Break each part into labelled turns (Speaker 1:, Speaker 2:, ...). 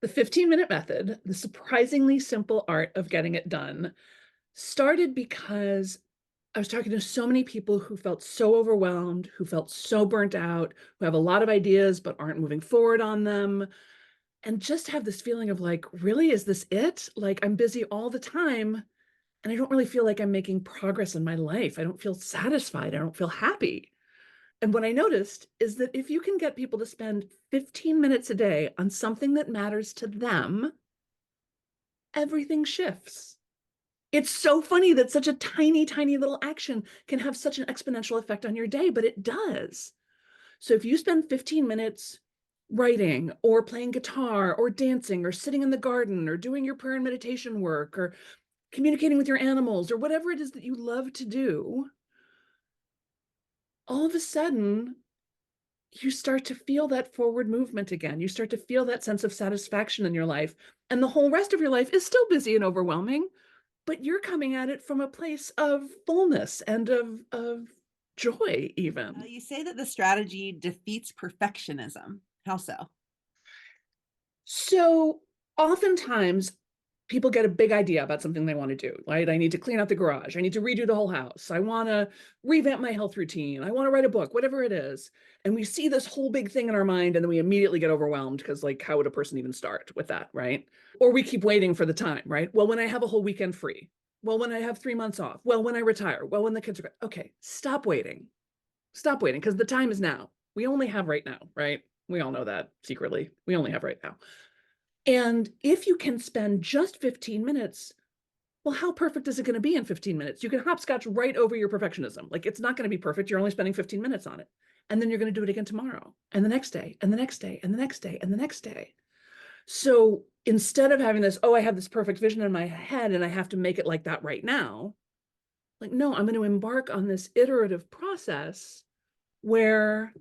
Speaker 1: The 15-minute method, the surprisingly simple art of getting it done, started because I was talking to so many people who felt so overwhelmed, who felt so burnt out, who have a lot of ideas but aren't moving forward on them, and just have this feeling of like, really, is this it? Like, I'm busy all the time and I don't really feel like I'm making progress in my life. I don't feel satisfied. I don't feel happy. And what I noticed is that if you can get people to spend 15 minutes a day on something that matters to them, everything shifts. It's so funny that such a tiny, tiny little action can have such an exponential effect on your day, but it does. So if you spend 15 minutes writing or playing guitar or dancing or sitting in the garden or doing your prayer and meditation work or communicating with your animals or whatever it is that you love to do, all of a sudden you start to feel that forward movement again. You start to feel that sense of satisfaction in your life. And the whole rest of your life is still busy and overwhelming, but you're coming at it from a place of fullness and of joy, even.
Speaker 2: You say that the strategy defeats perfectionism. How so?
Speaker 1: So oftentimes people get a big idea about something they want to do, right? I need to clean out the garage. I need to redo the whole house. I want to revamp my health routine. I want to write a book, whatever it is. And we see this whole big thing in our mind and then we immediately get overwhelmed because like, how would a person even start with that, right? Or we keep waiting for the time, right? Well, when I have a whole weekend free. Well, when I have 3 months off. Well, when I retire. Well, when the kids are, okay, stop waiting. Stop waiting because the time is now. We only have right now, right? We all know that secretly. We only have right now. And if you can spend just 15 minutes, well, how perfect is it going to be in 15 minutes? You can hopscotch right over your perfectionism. Like it's not going to be perfect. You're only spending 15 minutes on it. And then you're going to do it again tomorrow and the next day and the next day and the next day and the next day. So instead of having this, oh, I have this perfect vision in my head and I have to make it like that right now, like, no, I'm going to embark on this iterative process where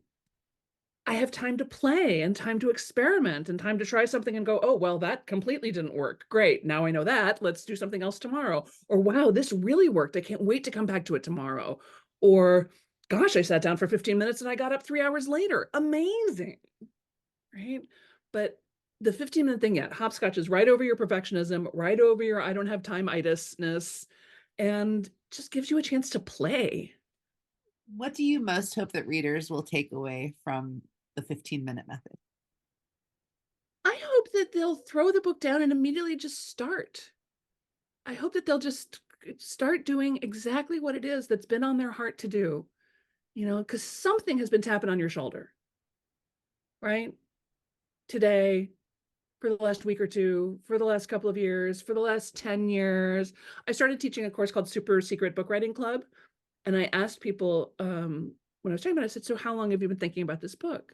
Speaker 1: I have time to play and time to experiment and time to try something and go, oh, well, that completely didn't work. Great. Now I know that. Let's do something else tomorrow. Or, wow, this really worked. I can't wait to come back to it tomorrow. Or, gosh, I sat down for 15 minutes and I got up 3 hours later. Amazing. Right. But the 15-minute thing, yeah, hopscotch is right over your perfectionism, right over your I don't have time itisness, and just gives you a chance to play.
Speaker 2: What do you most hope that readers will take away from the 15-minute method?
Speaker 1: I hope that they'll throw the book down and immediately just start. I hope that they'll just start doing exactly what it is that's been on their heart to do, because something has been tapping on your shoulder, right? Today, for the last week or two, for the last couple of years, for the last 10 years. I started teaching a course called Super Secret Book Writing Club. And I asked people when I was talking about it, I said, so how long have you been thinking about this book?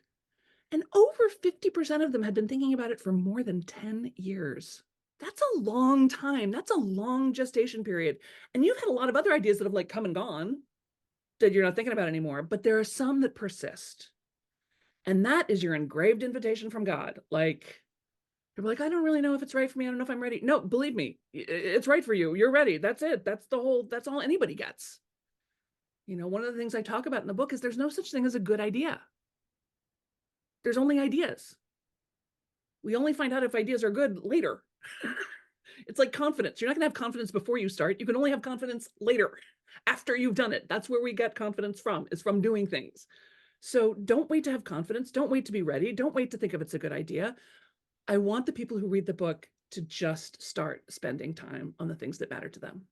Speaker 1: And over 50% of them had been thinking about it for more than 10 years. That's a long time. That's a long gestation period. And you've had a lot of other ideas that have like come and gone that you're not thinking about anymore, but there are some that persist. And that is your engraved invitation from God. Like, you're like, I don't really know if it's right for me. I don't know if I'm ready. No, believe me, it's right for you. You're ready. That's it. That's all anybody gets. One of the things I talk about in the book is there's no such thing as a good idea. There's only ideas. We only find out if ideas are good later. It's like confidence. You're not going to have confidence before you start. You can only have confidence later, after you've done it. That's where we get confidence from, is from doing things. So don't wait to have confidence. Don't wait to be ready. Don't wait to think if it's a good idea. I want the people who read the book to just start spending time on the things that matter to them.